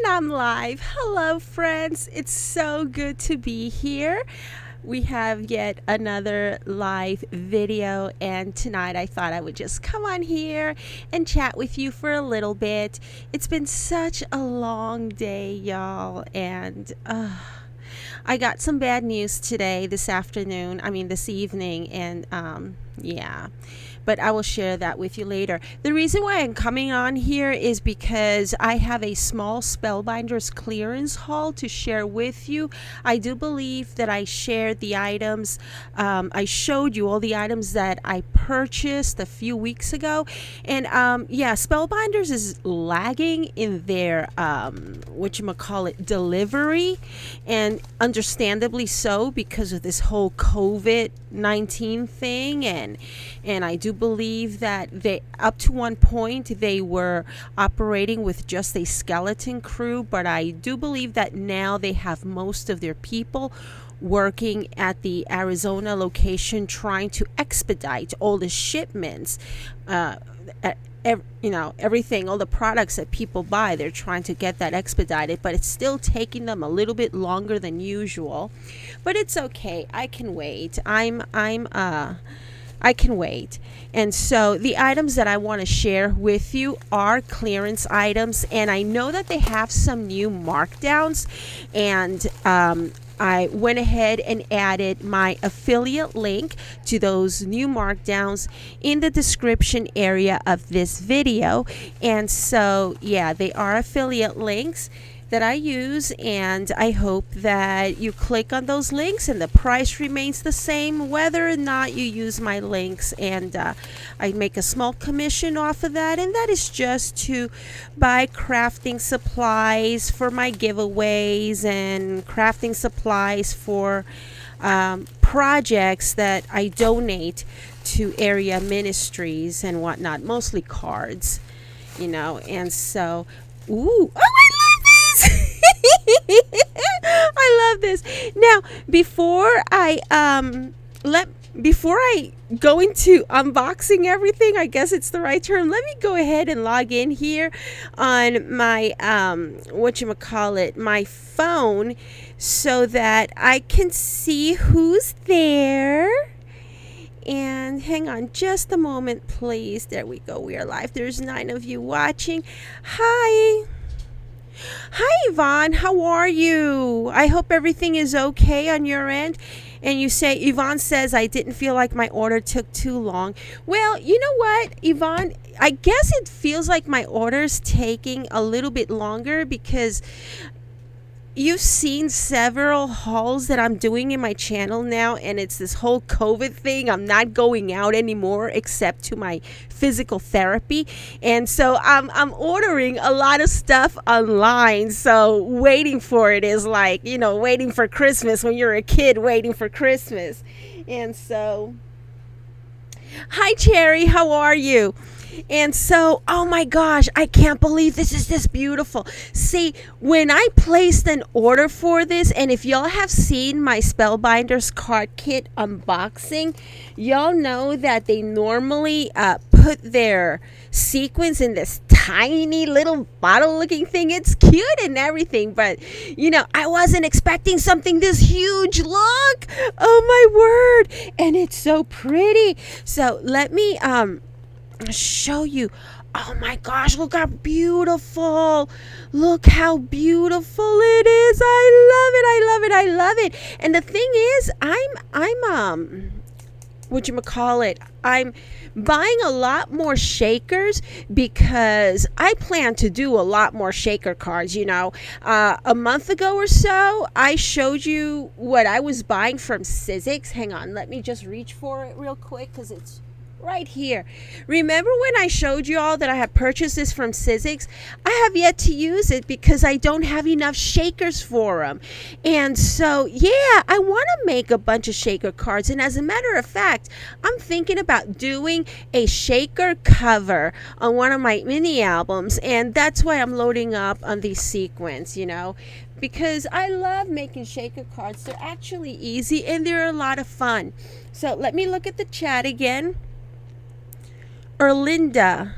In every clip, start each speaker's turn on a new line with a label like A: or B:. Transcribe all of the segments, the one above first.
A: And I'm live. Hello, friends. It's so good to be here. We have yet another live video, and tonight I thought I would just come on here and chat with you for a little bit. It's been such a long day, y'all, and I got some bad news today, this evening, and yeah. But I will share that with you later. The reason why I'm coming on here is because I have a small Spellbinders clearance haul to share with you. I do believe that I shared the items. I showed you all the items that I purchased a few weeks ago. And yeah, Spellbinders is lagging in their delivery, and understandably so because of this whole COVID-19 thing, and I do believe that they, up to one point, they were operating with just a skeleton crew, but I do believe that now they have most of their people working at the Arizona location trying to expedite all the shipments. Everything, all the products that people buy, they're trying to get that expedited, but it's still taking them a little bit longer than usual. But it's okay. I can wait. I can wait. And so the items that I want to share with you are clearance items, and I know that they have some new markdowns, and I went ahead and added my affiliate link to those new markdowns in the description area of this video. And so yeah, they are affiliate links that I use, and I hope that you click on those links and the price remains the same whether or not you use my links, and I make a small commission off of that, and that is just to buy crafting supplies for my giveaways and crafting supplies for projects that I donate to area ministries and whatnot, mostly cards, and so I love this. Now, before I go into unboxing everything, I guess it's the right term, let me go ahead and log in here on my my phone, so that I can see who's there. And hang on just a moment, please. There we go. We are live. There's 9 of you watching. Hi, Yvonne. How are you? I hope everything is okay on your end. And Yvonne says, I didn't feel like my order took too long. Well, you know what, Yvonne? I guess it feels like my order's taking a little bit longer because you've seen several hauls that I'm doing in my channel now, and it's this whole COVID thing. I'm not going out anymore except to my physical therapy, and so I'm ordering a lot of stuff online. So waiting for it is like, waiting for Christmas when you're a kid waiting for Christmas. And so, hi Cherry, how are you? And so, oh my gosh, I can't believe this is this beautiful. See, when I placed an order for this, and if y'all have seen my Spellbinders card kit unboxing, y'all know that they normally put their sequins in this tiny little bottle looking thing. It's cute and everything, but I wasn't expecting something this huge. Look, oh my word, and it's so pretty. So let me show you. Oh my gosh, look how beautiful. Look how beautiful it is. I love it. And the thing is, I'm buying a lot more shakers because I plan to do a lot more shaker cards. A month ago or so, I showed you what I was buying from Sizzix. Hang on, let me just reach for it real quick because it's right here. Remember when I showed you all that I had purchased this from Sizzix? I have yet to use it because I don't have enough shakers for them. And so, yeah, I want to make a bunch of shaker cards. And as a matter of fact, I'm thinking about doing a shaker cover on one of my mini albums. And that's why I'm loading up on these sequins, because I love making shaker cards. They're actually easy and they're a lot of fun. So let me look at the chat again. Erlinda,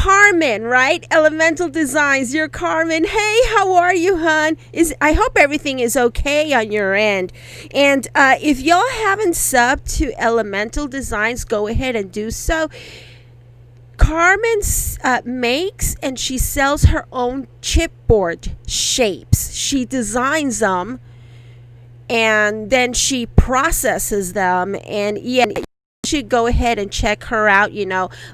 A: Carmen, right? Elemental Designs. You're Carmen. Hey, how are you, hon? I hope everything is okay on your end. And if y'all haven't subbed to Elemental Designs, go ahead and do so. Carmen makes and she sells her own chipboard shapes. She designs them and then she processes them. And yeah, you should go ahead and check her out.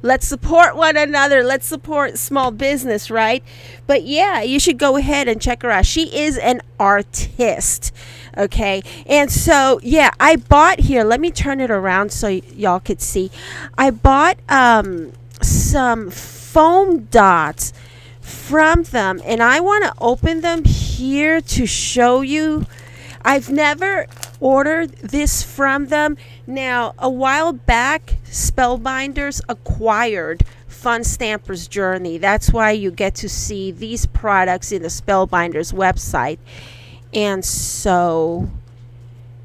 A: Let's support one another. Let's support small business, right? But yeah, you should go ahead and check her out. She is an artist. Okay. And so yeah, I bought here. Let me turn it around so y'all could see. I bought some foam dots from them, and I want to open them here to show you. I've never ordered this from them. Now, a while back, Spellbinders acquired Fun Stamper's Journey. That's why you get to see these products in the Spellbinders website. And so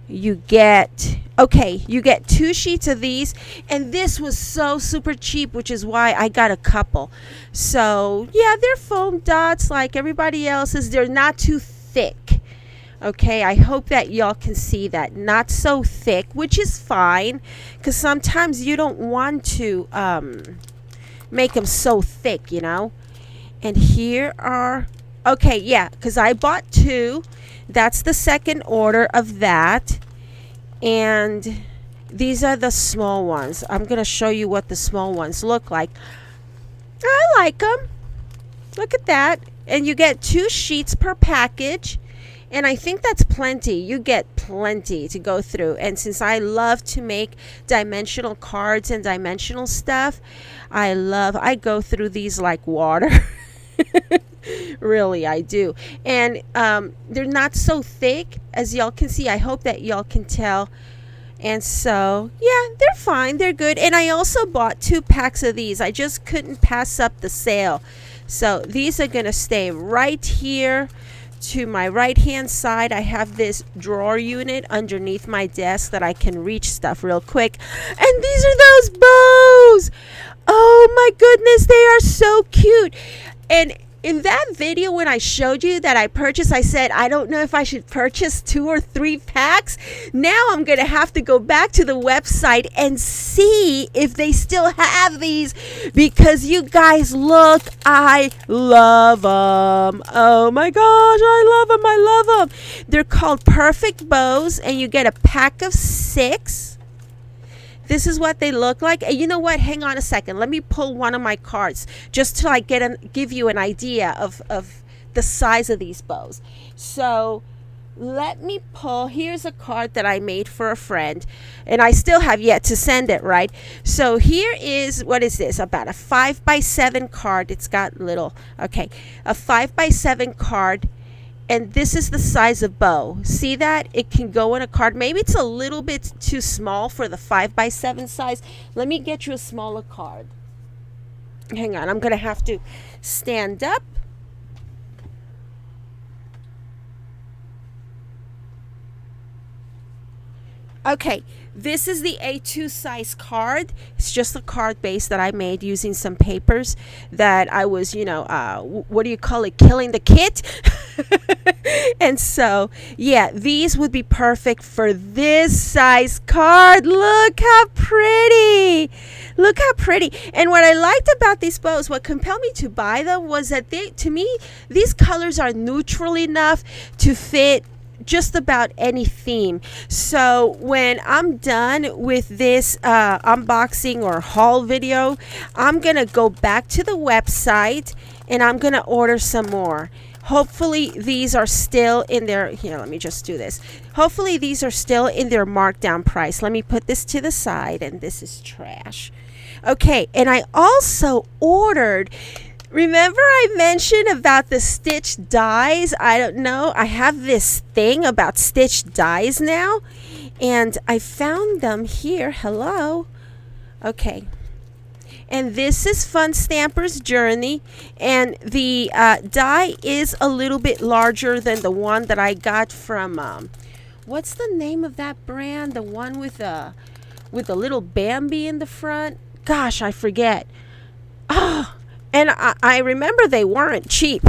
A: you get 2 sheets of these, and this was so super cheap, which is why I got a couple. So yeah, they're foam dots like everybody else's. They're not too thick. Okay, I hope that y'all can see that. Not so thick, which is fine, because sometimes you don't want to make them so thick, And here are, okay, yeah, because I bought 2. That's the second order of that. And these are the small ones. I'm going to show you what the small ones look like. I like them. Look at that. And you get 2 sheets per package. And I think that's plenty. You get plenty to go through. And since I love to make dimensional cards and dimensional stuff, I go through these like water. Really, I do. And they're not so thick, as y'all can see. I hope that y'all can tell. And so yeah, they're fine, they're good. And I also bought 2 packs of these. I just couldn't pass up the sale. So these are gonna stay right here to my right hand side. I have this drawer unit underneath my desk that I can reach stuff real quick. And these are those bows. Oh my goodness, they are so cute. And in that video, when I showed you that I purchased, I said, I don't know if I should purchase 2 or 3 packs. Now I'm going to have to go back to the website and see if they still have these, because you guys, look, I love them. Oh my gosh, I love them. I love them. They're called Perfect Bows, and you get a pack of 6. This is what they look like. And you know what? Hang on a second. Let me pull one of my cards just to like give you an idea of the size of these bows. So let me pull. Here's a card that I made for a friend, and I still have yet to send it, right? So here is, what is this? About a 5x7 card. It's got little, okay, a 5x7 card. And this is the size of bow. See that? It can go in a card. Maybe it's a little bit too small for the 5x7 size. Let me get you a smaller card. Hang on. I'm going to have to stand up. Okay, this is the A2 size card. It's just a card base that I made using some papers that I was, what do you call it? Killing the kit. And so, yeah, these would be perfect for this size card. Look how pretty. Look how pretty. And what I liked about these bows, what compelled me to buy them, was that to me, these colors are neutral enough to fit just about any theme. So when I'm done with this unboxing or haul video, I'm gonna go back to the website and I'm gonna order some more. Hopefully these are still in their, here, let me just do this. Hopefully these are still in their markdown price. Let me put this to the side, and this is trash. Okay, and I also ordered, remember I mentioned about the stitch dies? I don't know. I have this thing about stitch dies now, and I found them here. Hello. Okay. And this is Fun Stamper's Journey, and the die is a little bit larger than the one that I got from what's the name of that brand? The one with the little Bambi in the front. Gosh, I forget. Oh, And I remember they weren't cheap.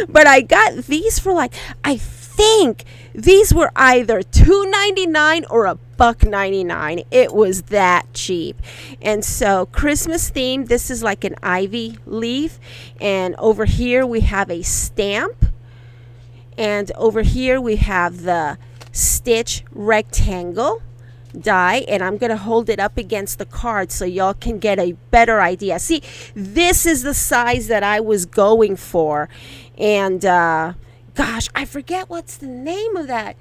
A: But I got these for like, I think these were either $2.99 or $1.99. It was that cheap. And so Christmas themed, this is like an ivy leaf. And over here we have a stamp. And over here we have the stitch rectangle die, and I'm going to hold it up against the card so y'all can get a better idea. See, this is the size that I was going for. And gosh, I forget what's the name of that.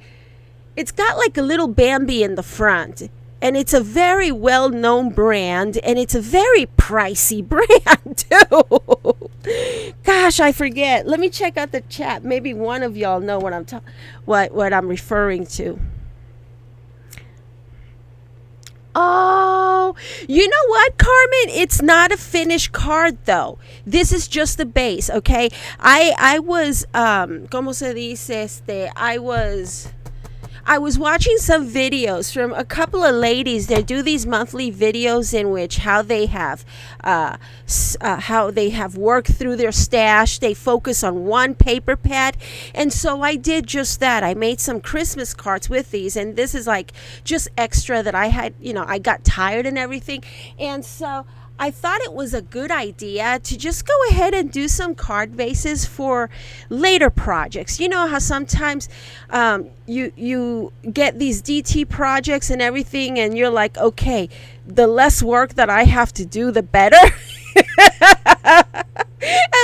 A: It's got like a little Bambi in the front, and it's a very well-known brand, and it's a very pricey brand too. Gosh, I forget. Let me check out the chat. Maybe one of y'all know what I'm referring to. Oh, you know what, Carmen? It's not a finished card, though. This is just the base, okay? I was, ¿cómo se dice? I was watching some videos from a couple of ladies. They do these monthly videos in which how they have worked through their stash. They focus on one paper pad, and so I did just that. I made some Christmas cards with these, and this is like just extra that I had. I got tired and everything, and so I thought it was a good idea to just go ahead and do some card bases for later projects. You know how sometimes you get these DT projects and everything, and you're like, okay, the less work that I have to do, the better. At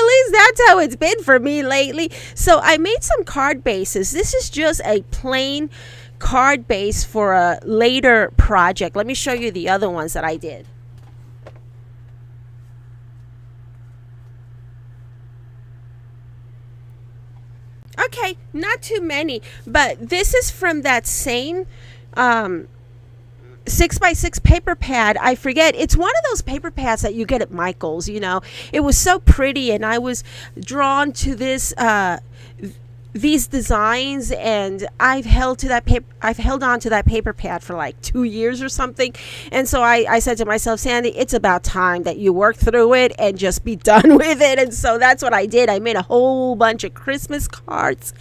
A: least that's how it's been for me lately. So I made some card bases. This is just a plain card base for a later project. Let me show you the other ones that I did. Okay, not too many, but this is from that same 6x6 paper pad. I forget. It's one of those paper pads that you get at Michael's, It was so pretty, and I was drawn to these designs, and I've held on to that paper pad for like 2 years or something. And so I said to myself, Sandy, it's about time that you work through it and just be done with it. And so that's what I did. I made a whole bunch of Christmas cards,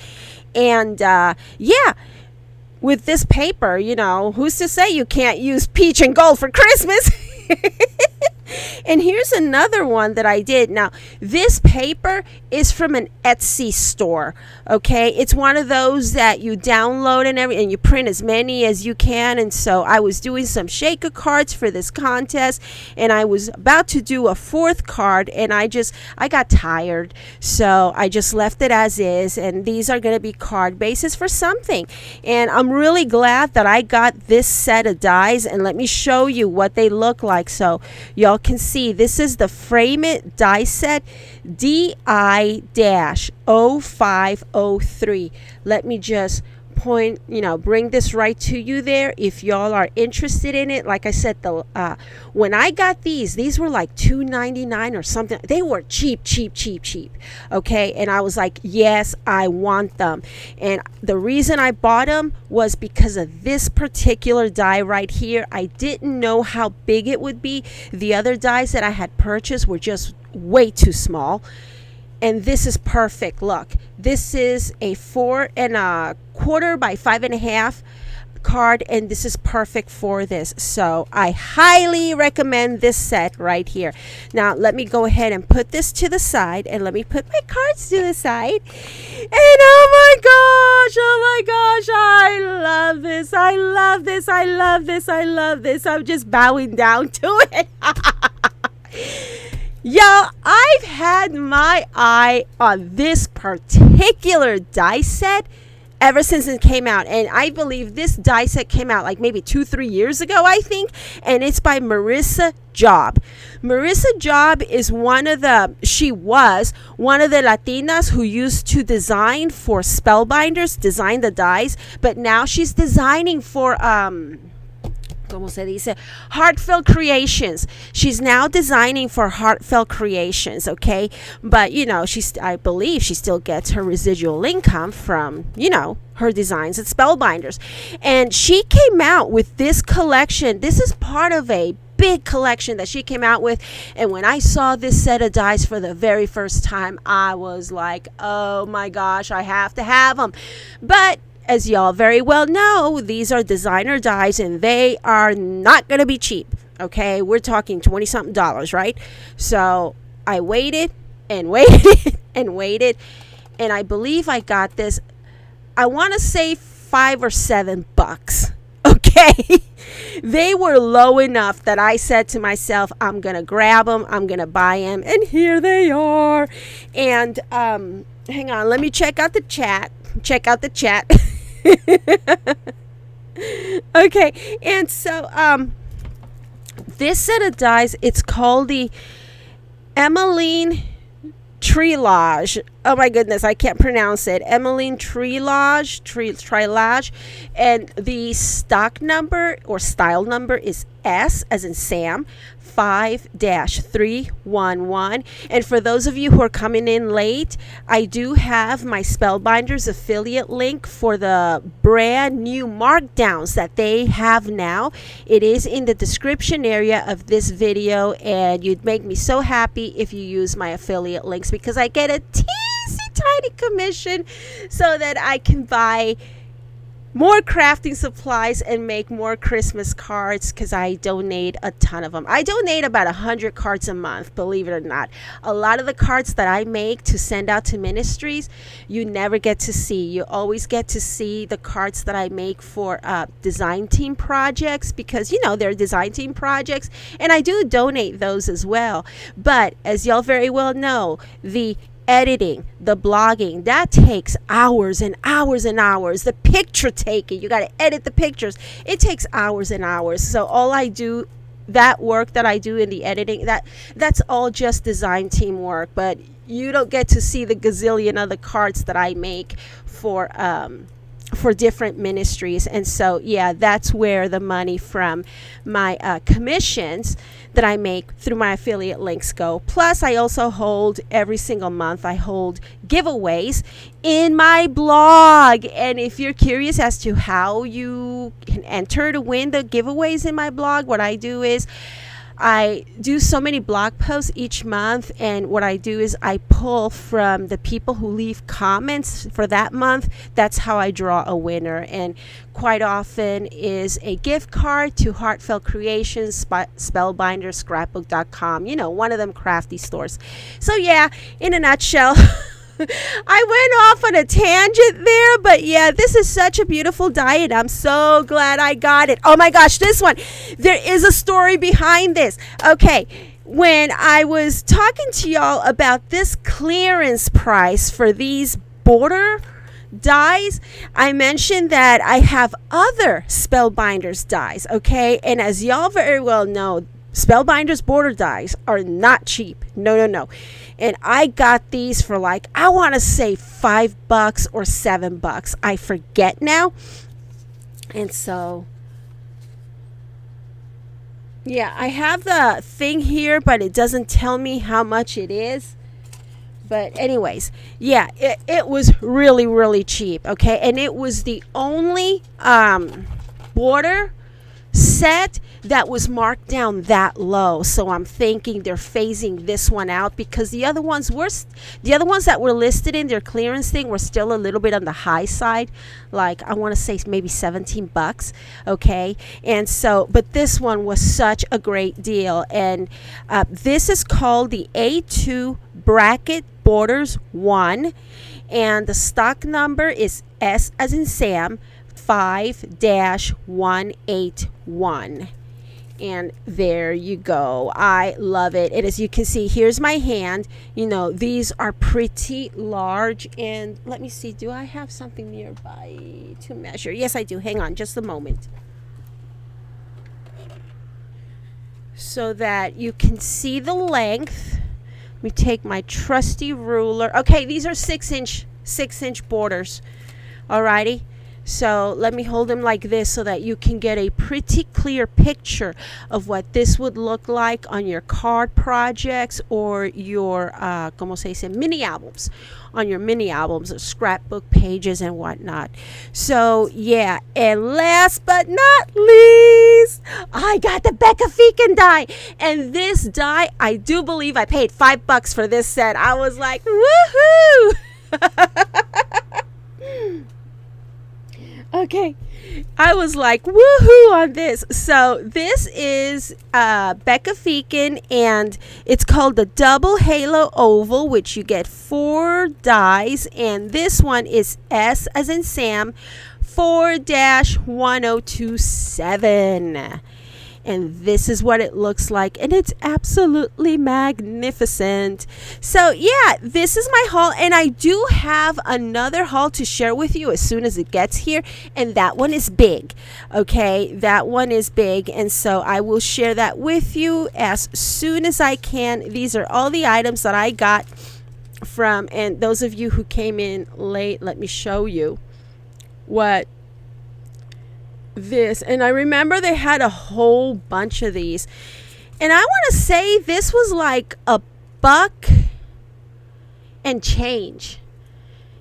A: and with this paper, who's to say you can't use peach and gold for Christmas? And here's another one that I did. Now, this paper is from an Etsy store, okay? It's one of those that you download and you print as many as you can. And so I was doing some shaker cards for this contest, and I was about to do a fourth card, and I got tired. So I just left it as is, and these are going to be card bases for something. And I'm really glad that I got this set of dies, and let me show you what they look like so y'all can see. This is the Frame It die set DI-0503. Let me just bring this right to you there if y'all are interested in it. Like I said, when I got these were like $2.99 or something. They were cheap, okay? And I was like, yes, I want them. And the reason I bought them was because of this particular die right here. I didn't know how big it would be. The other dies that I had purchased were just way too small. And this is perfect. Look, this is a 4 1/4 by 5 1/2 card, and this is perfect for this. So I highly recommend this set right here. Now let me go ahead and put this to the side, and let me put my cards to the side. And oh my gosh, I love this. I'm just bowing down to it. Y'all, I've had my eye on this particular die set ever since it came out. And I believe this die set came out like maybe 2-3 years ago, I think. And it's by Marissa Job. Marissa Job is she was one of the Latinas who used to design for Spellbinders, design the dies. But now she's designing for, ¿cómo se dice? Heartfelt Creations. She's now designing for Heartfelt Creations, okay? But, I believe she still gets her residual income from, her designs at Spellbinders. And she came out with this collection. This is part of a big collection that she came out with. And when I saw this set of dies for the very first time, I was like, oh my gosh, I have to have them. But as y'all very well know, these are designer dies and they are not going to be cheap. Okay, we're talking $20-something, right? So I waited and waited and waited, and I believe I got this, I want to say $5 or $7. Okay, they were low enough that I said to myself, I'm gonna grab them, I'm gonna buy them, and here they are. And hang on, let me check out the chat. Okay, and so this set of dies, it's called the Emmeline Trilage. Oh my goodness, I can't pronounce it. Emmeline Trilage. And the stock number or style number is S as in Sam 5-311. And for those of you who are coming in late, I do have my Spellbinders affiliate link for the brand new markdowns that they have now. It is in the description area of this video, and you'd make me so happy if you use my affiliate links, because I get a teensy tiny commission so that I can buy more crafting supplies and make more Christmas cards, because I donate a ton of them. I donate about 100 cards a month, believe it or not. A lot of the cards that I make to send out to ministries, you never get to see. You always get to see the cards that I make for design team projects, because they're design team projects, and I do donate those as well. But as y'all very well know, the editing, the blogging, that takes hours and hours and hours. The picture taking, you got to edit the pictures. It takes hours and hours. So all I do, that work that I do in the editing, that's all just design team work. But you don't get to see the gazillion other cards that I make for different ministries. And so that's where the money from my commissions that I make through my affiliate links go. Plus I also hold, every single month I hold giveaways in my blog. And if you're curious as to how you can enter to win the giveaways in my blog, what I do is I do so many blog posts each month, and what I do is I pull from the people who leave comments for that month. That's how I draw a winner, and quite often is a gift card to Heartfelt Creations, Spellbinders, Scrapbook.com, one of them crafty stores. So in a nutshell, I went off on a tangent there, but this is such a beautiful die, and I'm so glad I got it. Oh my gosh, this one, there is a story behind this. Okay, when I was talking to y'all about this clearance price for these border dies, I mentioned that I have other Spellbinders dies, okay? And as y'all very well know, Spellbinders border dies are not cheap. No. And I got these for I want to say $5 or $7. I forget now. And so, I have the thing here, but it doesn't tell me how much it is. But anyways, it was really, really cheap. Okay. And it was the only border set that was marked down that low. So I'm thinking they're phasing this one out, because the other ones that were listed in their clearance thing were still a little bit on the high side, I want to say maybe $17. Okay, and so, but this one was such a great deal, and this is called the A2 Bracket Borders 1, and the stock number is S as in Sam 5-181. And there you go. I love it. And as you can see, here's my hand. These are pretty large. And let me see, do I have something nearby to measure? Yes, I do. Hang on just a moment, so that you can see the length. Let me take my trusty ruler. Okay, these are 6-inch borders. Alrighty. So let me hold them like this so that you can get a pretty clear picture of what this would look like on your card projects or your, como se dice, mini albums, on your mini albums or scrapbook pages and whatnot. So yeah, and last but not least, I got the Becca Feekin die. And this die, I do believe I paid $5 for this set. I was like, woohoo! Okay, I was like, woohoo on this. So this is Becca Feekin, and it's called the Double Halo Oval, which you get 4 dies, and this one is S as in Sam 4-1027. And this is what it looks like, and it's absolutely magnificent. So yeah, this is my haul, and I do have another haul to share with you as soon as it gets here, and that one is big. Okay, that one is big, and so I will share that with you as soon as I can. These are all the items that I got from, and those of you who came in late, let me show you what this, and I remember they had a whole bunch of these, and I want to say this was like $1 and change.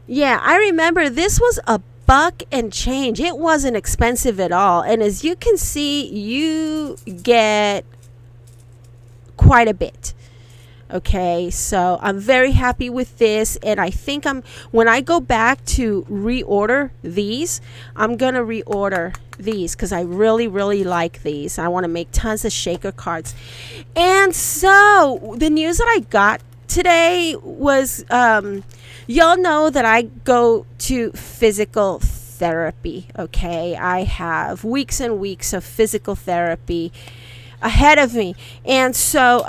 A: Yeah, I remember this was $1 and change. It wasn't expensive at all, and as you can see, you get quite a bit. Okay, so I'm very happy with this, and I think when I go back to reorder these, I'm gonna reorder these because I really like these. I want to make tons of shaker cards. And so the news that I got today was y'all know that I go to physical therapy. Okay, I have weeks and weeks of physical therapy ahead of me, and so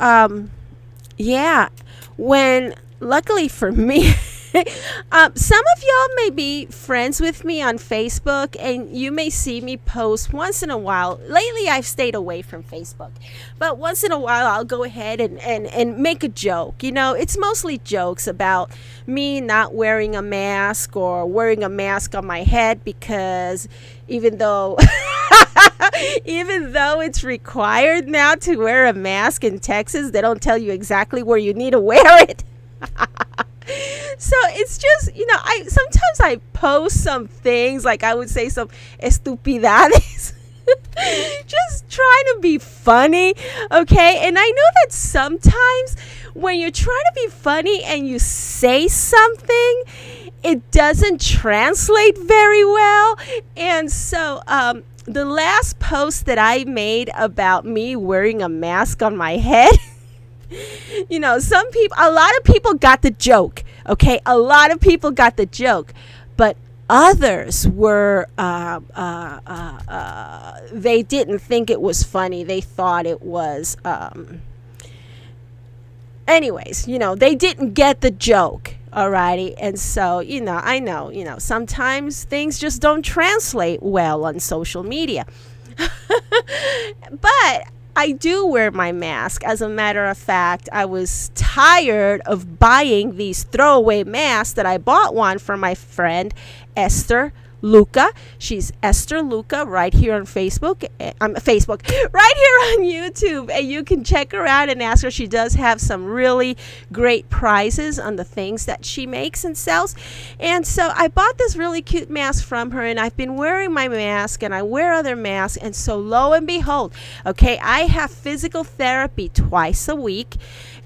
A: yeah, when luckily for me, some of y'all may be friends with me on Facebook, and you may see me post once in a while. Lately, I've stayed away from Facebook, but once in a while, I'll go ahead and make a joke. You know, it's mostly jokes about me not wearing a mask or wearing a mask on my head, because even though it's required now to wear a mask in Texas, they don't tell you exactly where you need to wear it. So it's just, sometimes I post some things, like I would say some estupidades, just trying to be funny, okay? And I know that sometimes when you're trying to be funny and you say something, it doesn't translate very well. And so the last post that I made about me wearing a mask on my head, a lot of people got the joke, okay? A lot of people got the joke, but others were, they didn't think it was funny. They thought it was, anyways, they didn't get the joke. Alrighty, and so I know sometimes things just don't translate well on social media. But I do wear my mask. As a matter of fact, I was tired of buying these throwaway masks that I bought one for my friend Esther Luca. She's Esther Luca right here on Facebook, right here on YouTube, and you can check her out and ask her. She does have some really great prizes on the things that she makes and sells. And so I bought this really cute mask from her, and I've been wearing my mask, and I wear other masks, and so lo and behold, okay, I have physical therapy twice a week,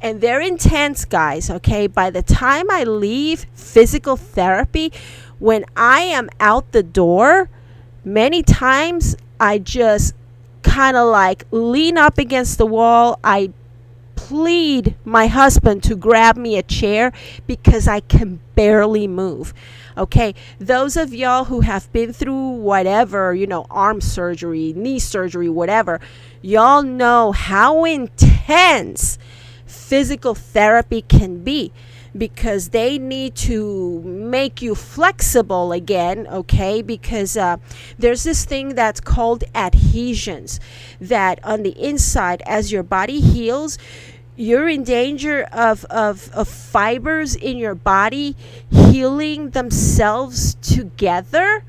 A: and they're intense, guys. Okay, by the time I leave physical therapy, when I am out the door, many times I just kind of like lean up against the wall. I plead my husband to grab me a chair because I can barely move. Okay, those of y'all who have been through whatever, arm surgery, knee surgery, whatever, y'all know how intense physical therapy can be, because they need to make you flexible again, okay? Because there's this thing that's called adhesions, that on the inside, as your body heals, you're in danger of fibers in your body healing themselves together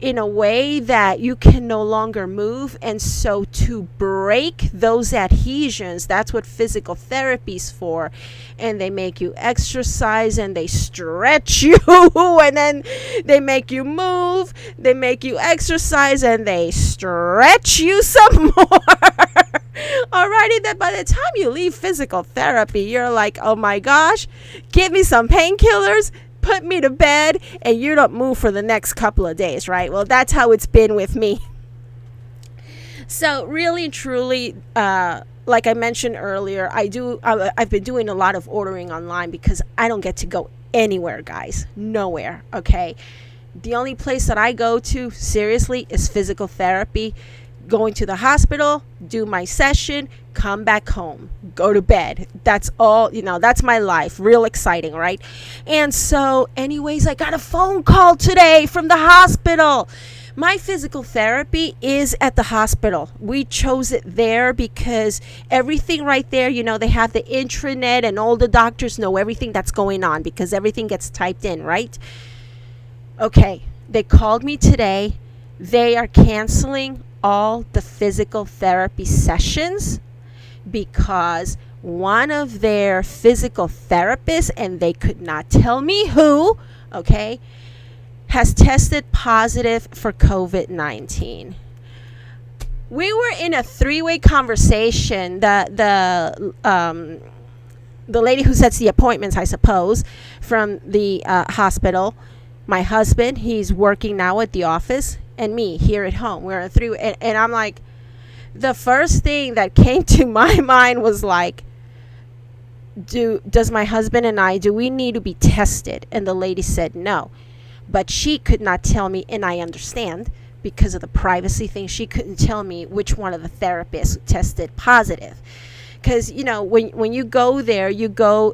A: in a way that you can no longer move. And so to break those adhesions, that's what physical therapy's for. And they make you exercise and they stretch you and then they make you move, they make you exercise and they stretch you some more. Alrighty, then by the time you leave physical therapy, you're like, oh my gosh, give me some painkillers, put me to bed, and you don't move for the next couple of days, right? Well, that's how it's been with me. So really, truly, like I mentioned earlier, I've been doing a lot of ordering online because I don't get to go anywhere, guys. Nowhere, okay? The only place that I go to, seriously, is physical therapy. Going to the hospital, do my session, come back home, go to bed. That's all, that's my life. Real exciting, right? And so anyways, I got a phone call today from the hospital. My physical therapy is at the hospital. We chose it there because everything right there, they have the intranet and all the doctors know everything that's going on because everything gets typed in, right? Okay, they called me today. They are canceling all the physical therapy sessions because one of their physical therapists, and they could not tell me who, okay, has tested positive for COVID-19. We were in a three-way conversation. The lady who sets the appointments, I suppose, from the hospital, my husband, he's working now at the office, and me here at home. We're a three, and I'm like, the first thing that came to my mind was like, does my husband and I, do we need to be tested? And the lady said no, but she could not tell me, and I understand because of the privacy thing, she couldn't tell me which one of the therapists tested positive. Because when you go there, you go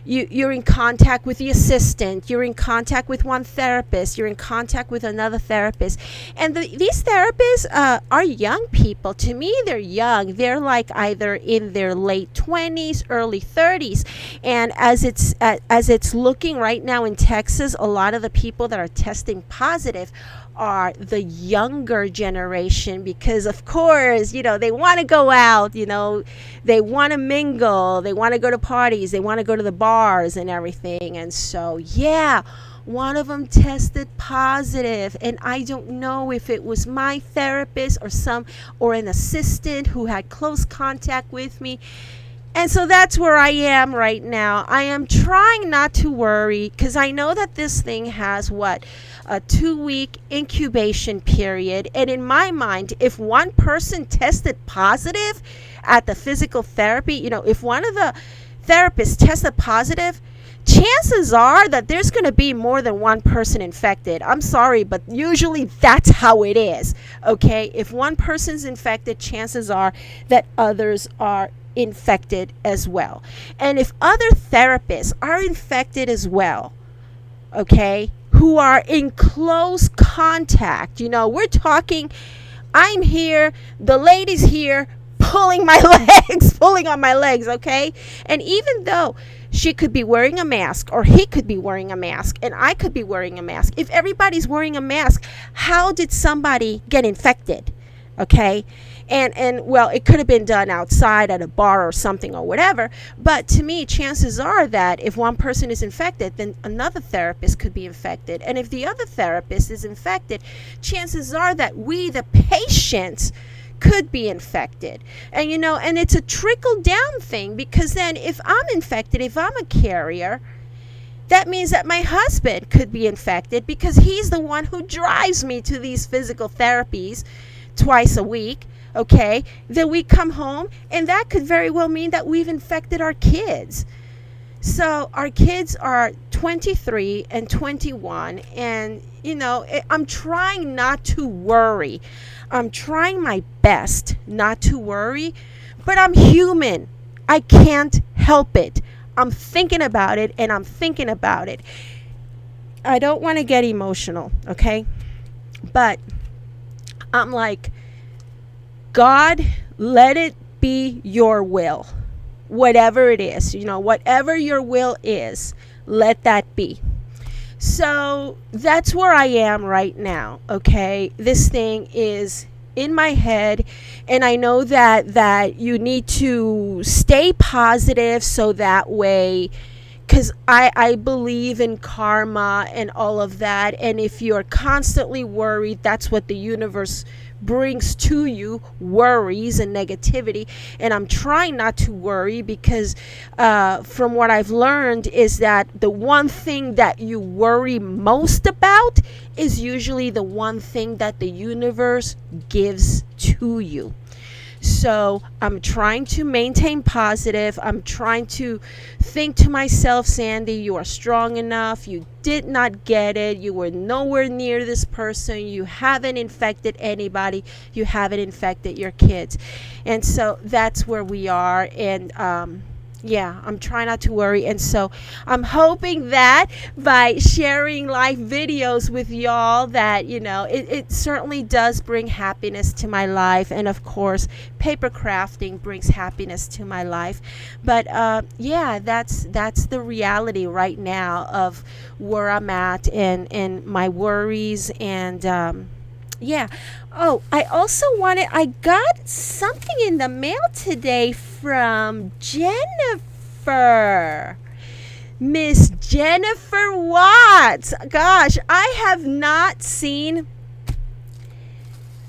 A: you're in contact with the assistant, you're in contact with one therapist, you're in contact with another therapist, and these therapists are young people. To me, they're young. They're like either in their late 20s, early 30s, and as it's looking right now in Texas, a lot of the people that are testing positive are the younger generation because, of course, they want to go out, they want to mingle, they want to go to parties, they want to go to the bars and everything. And so, yeah, one of them tested positive, and I don't know if it was my therapist or an assistant who had close contact with me. And so that's where I am right now. I am trying not to worry because I know that this thing has a 2-week incubation period. And in my mind, if one person tested positive at the physical therapy, if one of the therapists tested positive, chances are that there's going to be more than one person infected. I'm sorry, but usually that's how it is. Okay? If one person's infected, chances are that others are infected as well. And if other therapists are infected as well, okay, who are in close contact, we're talking, I'm here, the lady's here, pulling on my legs, okay? And even though she could be wearing a mask, or he could be wearing a mask, and I could be wearing a mask, if everybody's wearing a mask, how did somebody get infected? Okay? And well, it could have been done outside at a bar or something or whatever. But to me, chances are that if one person is infected, then another therapist could be infected. And if the other therapist is infected, chances are that we, the patients, could be infected. And and it's a trickle down thing, because then if I'm infected, if I'm a carrier, that means that my husband could be infected because he's the one who drives me to these physical therapies twice a week. Okay, then we come home, and that could very well mean that we've infected our kids. So our kids are 23 and 21, and I'm trying not to worry. I'm trying my best not to worry, but I'm human. I can't help it. I'm thinking about it, and I'm thinking about it. I don't want to get emotional, okay? But I'm like, God, let it be your will. Whatever it is, whatever your will is, let that be. So that's where I am right now. Okay, this thing is in my head, and I know that you need to stay positive, so that way, because I believe in karma and all of that. And if you're constantly worried, that's what the universe brings to you, worries and negativity. And I'm trying not to worry, because from what I've learned is that the one thing that you worry most about is usually the one thing that the universe gives to you. So I'm trying to maintain positive. I'm trying to think to myself, Sandy, you are strong enough. You did not get it. You were nowhere near this person. You haven't infected anybody. You haven't infected your kids. And so that's where we are. And yeah, I'm trying not to worry. And so I'm hoping that by sharing live videos with y'all, that, it certainly does bring happiness to my life. And of course, paper crafting brings happiness to my life. But yeah, that's the reality right now of where I'm at, and my worries. And yeah. Oh, I got something in the mail today from Jennifer. Miss Jennifer Watts. Gosh, I have not seen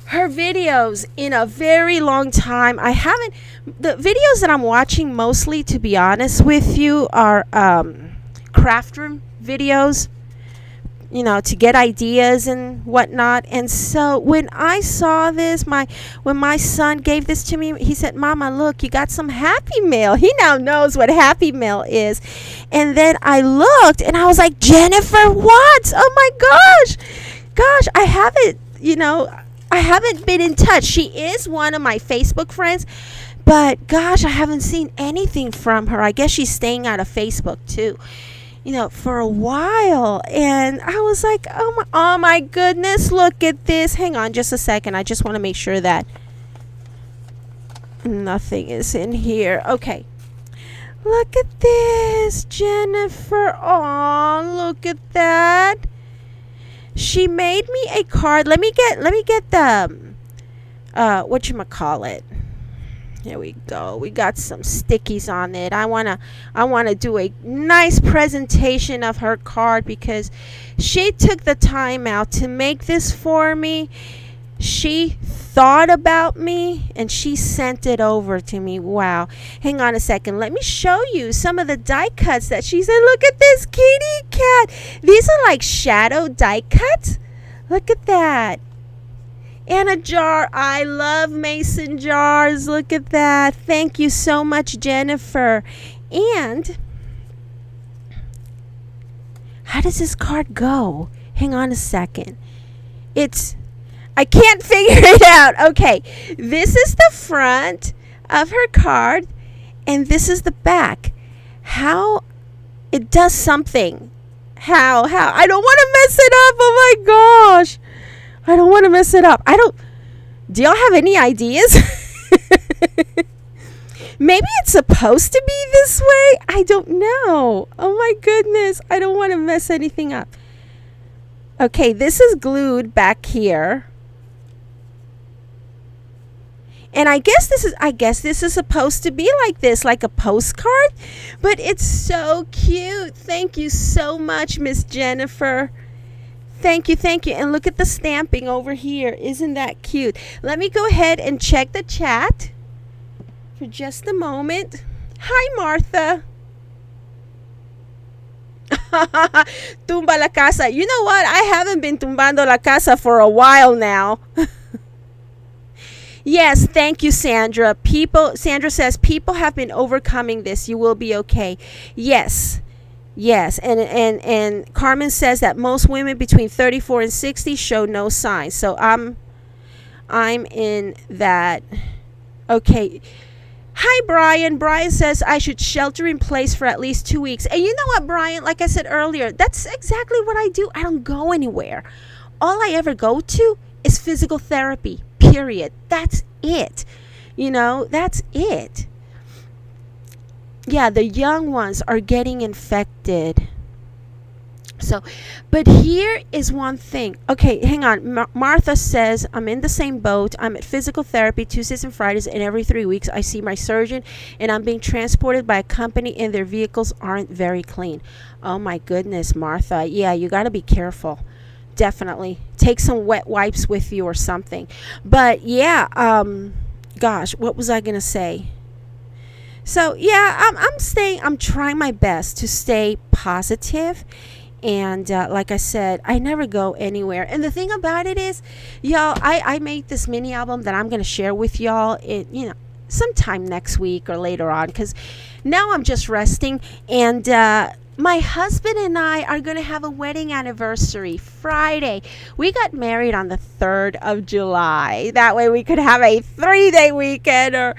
A: her videos in a very long time. The videos that I'm watching mostly, to be honest with you, are craft room videos, to get ideas and whatnot. And so when I saw this, when my son gave this to me, he said, Mama, look, you got some Happy Mail. He now knows what Happy Mail is. And then I looked and I was like, Jennifer Watts, oh my gosh, I haven't been in touch. She is one of my Facebook friends, but gosh, I haven't seen anything from her. I guess she's staying out of Facebook too, for a while. And I was like, oh my goodness, look at this. Hang on just a second. I just want to make sure that nothing is in here. Okay. Look at this, Jennifer. Oh, look at that. She made me a card. Let me get the whatchamacallit. Here we go. We got some stickies on it. I wanna do a nice presentation of her card, because she took the time out to make this for me. She thought about me and she sent it over to me. Wow. Hang on a second. Let me show you some of the die cuts that she said. Look at this kitty cat. These are like shadow die cuts. Look at that. And a jar. I love mason jars. Look at that. Thank you so much, Jennifer. And how does this card go? Hang on a second. I can't figure it out. Okay. This is the front of her card, and this is the back. How it does something. How? I don't want to mess it up. Oh my gosh. I don't want to mess it up. Do y'all have any ideas? Maybe it's supposed to be this way. I don't know. Oh my goodness. I don't want to mess anything up. Okay, this is glued back here. And I guess this is supposed to be like this, like a postcard. But it's so cute. Thank you so much, Miss Jennifer. Thank you. And look at the stamping over here. Isn't that cute? Let me go ahead and check the chat for just a moment. Hi, Martha. Tumba la casa. You know what? I haven't been tumbando la casa for a while now. Yes, thank you, Sandra. Sandra says, people have been overcoming this. You will be okay. Yes. And Carmen says that most women between 34 and 60 show no signs. So I'm in that. Okay. Hi, Brian. Brian says I should shelter in place for at least 2 weeks. And you know what, Brian? Like I said earlier, that's exactly what I do. I don't go anywhere. All I ever go to is physical therapy, period. That's it. That's it. Yeah, the young ones are getting infected. So, but here is one thing. Okay, hang on. Martha says, I'm in the same boat. I'm at physical therapy Tuesdays and Fridays, and every 3 weeks I see my surgeon, and I'm being transported by a company, and their vehicles aren't very clean. Oh my goodness, Martha. Yeah, you got to be careful. Definitely. Take some wet wipes with you or something. But yeah, gosh, what was I going to say? So yeah, I'm trying my best to stay positive. And like I said, I never go anywhere. And the thing about it is, y'all, I made this mini album that I'm going to share with y'all, sometime next week or later on, because now I'm just resting. And my husband and I are going to have a wedding anniversary Friday. We got married on the 3rd of July. That way we could have a 3-day weekend or,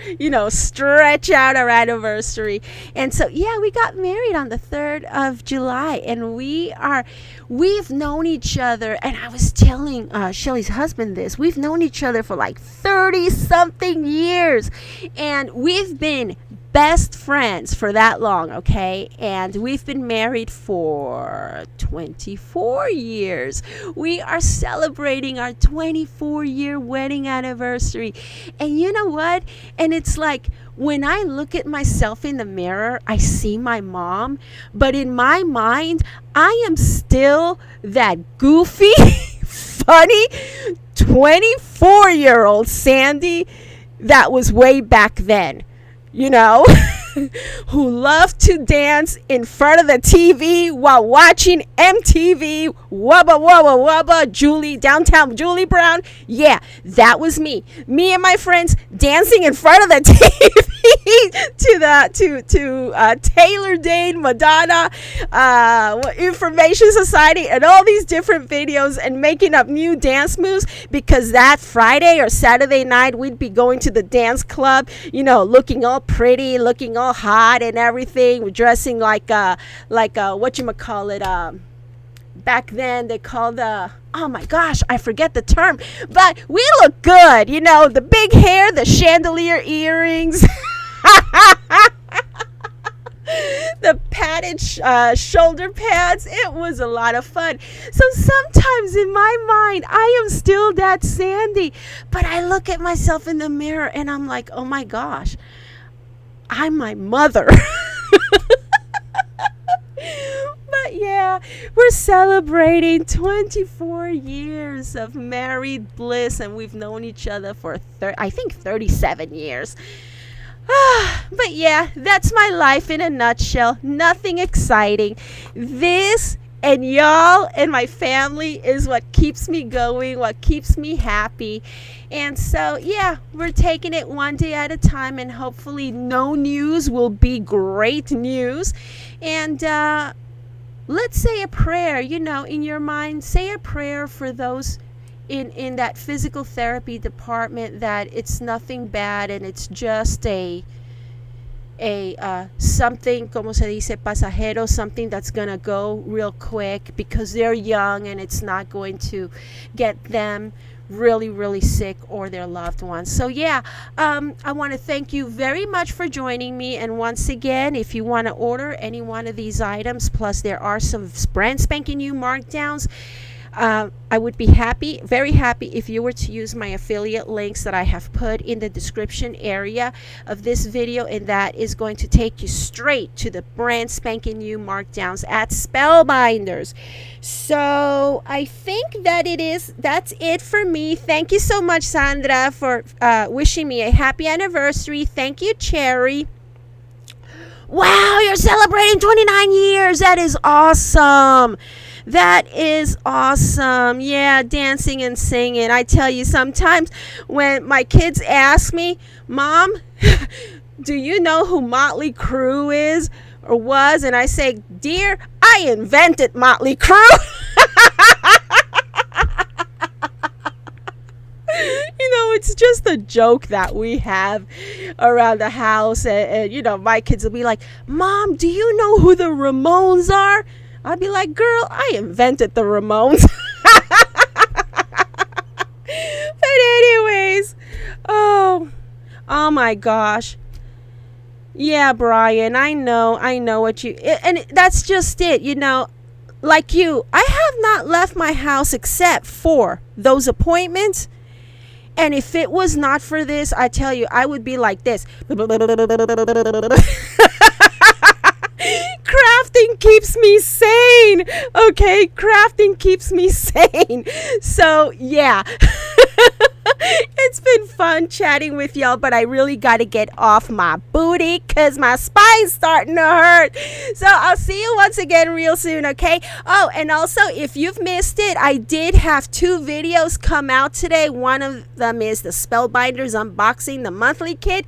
A: stretch out our anniversary. And so, yeah, we got married on the 3rd of July. And we've known each other. And I was telling Shelly's husband this. We've known each other for like 30-something years. And we've been best friends for that long, okay? And we've been married for 24 years. We are celebrating our 24-year wedding anniversary. And you know what? And it's like, when I look at myself in the mirror, I see my mom, but in my mind, I am still that goofy, funny 24-year-old Sandy that was way back then. Who loved to dance in front of the TV while watching MTV, Wubba Wubba Wubba, Downtown Julie Brown. Yeah, that was me. Me and my friends dancing in front of the TV to Taylor Dane, Madonna, Information Society, and all these different videos, and making up new dance moves, because that Friday or Saturday night we'd be going to the dance club, looking all pretty, looking all hot and everything. We're dressing like whatchamacallit, back then they called oh my gosh, I forget the term, but we look good, the big hair, the chandelier earrings, the padded shoulder pads. It was a lot of fun. So sometimes in my mind, I am still that Sandy, but I look at myself in the mirror and I'm like, oh my gosh, I'm my mother. But yeah, we're celebrating 24 years of married bliss, and we've known each other for I think 37 years. But yeah, that's my life in a nutshell. Nothing exciting. This and y'all and my family is what keeps me going, what keeps me happy. And so, yeah, we're taking it one day at a time, and hopefully no news will be great news. And let's say a prayer, in your mind. Say a prayer for those in that physical therapy department, that it's nothing bad and it's just a something, como se dice, pasajero, something that's gonna go real quick, because they're young and it's not going to get them really, really sick or their loved ones. So yeah, I want to thank you very much for joining me. And once again, if you want to order any one of these items, plus there are some brand spanking new markdowns, I would be very happy if you were to use my affiliate links that I have put in the description area of this video, and that is going to take you straight to the brand spanking new markdowns at Spellbinders. So I think that's it for me. Thank you so much, Sandra, for wishing me a happy anniversary. Thank you, Cherry. Wow, you're celebrating 29 years. That is awesome. That is awesome. Yeah, dancing and singing. I tell you, sometimes when my kids ask me, Mom, do you know who Motley Crue is or was? And I say, dear, I invented Motley Crue. It's just a joke that we have around the house. And my kids will be like, Mom, do you know who the Ramones are? I'd be like, girl, I invented the Ramones. But anyways, oh my gosh. Yeah, Brian, I know what and that's just it. like you, I have not left my house except for those appointments. And if it was not for this, I tell you, I would be like this. Crafting keeps me sane. Okay, crafting keeps me sane. So, yeah. It's been fun chatting with y'all, but I really got to get off my booty because my spine's starting to hurt. So I'll see you once again real soon, okay? Oh, and also, if you've missed it, I did have 2 videos come out today. One of them is the Spellbinders unboxing the monthly kit.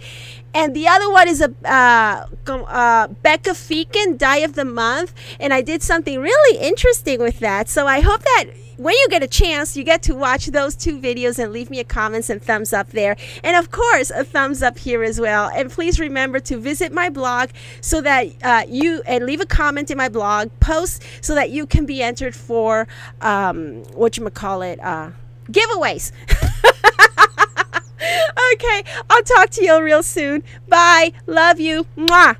A: And the other one is a Becca Feekin Die of the Month. And I did something really interesting with that. So I hope that when you get a chance, you get to watch those 2 videos and leave me a comments and thumbs up there. And of course, a thumbs up here as well. And please remember to visit my blog so that you and leave a comment in my blog post so that you can be entered for giveaways. Okay, I'll talk to you real soon. Bye. Love you. Mwah.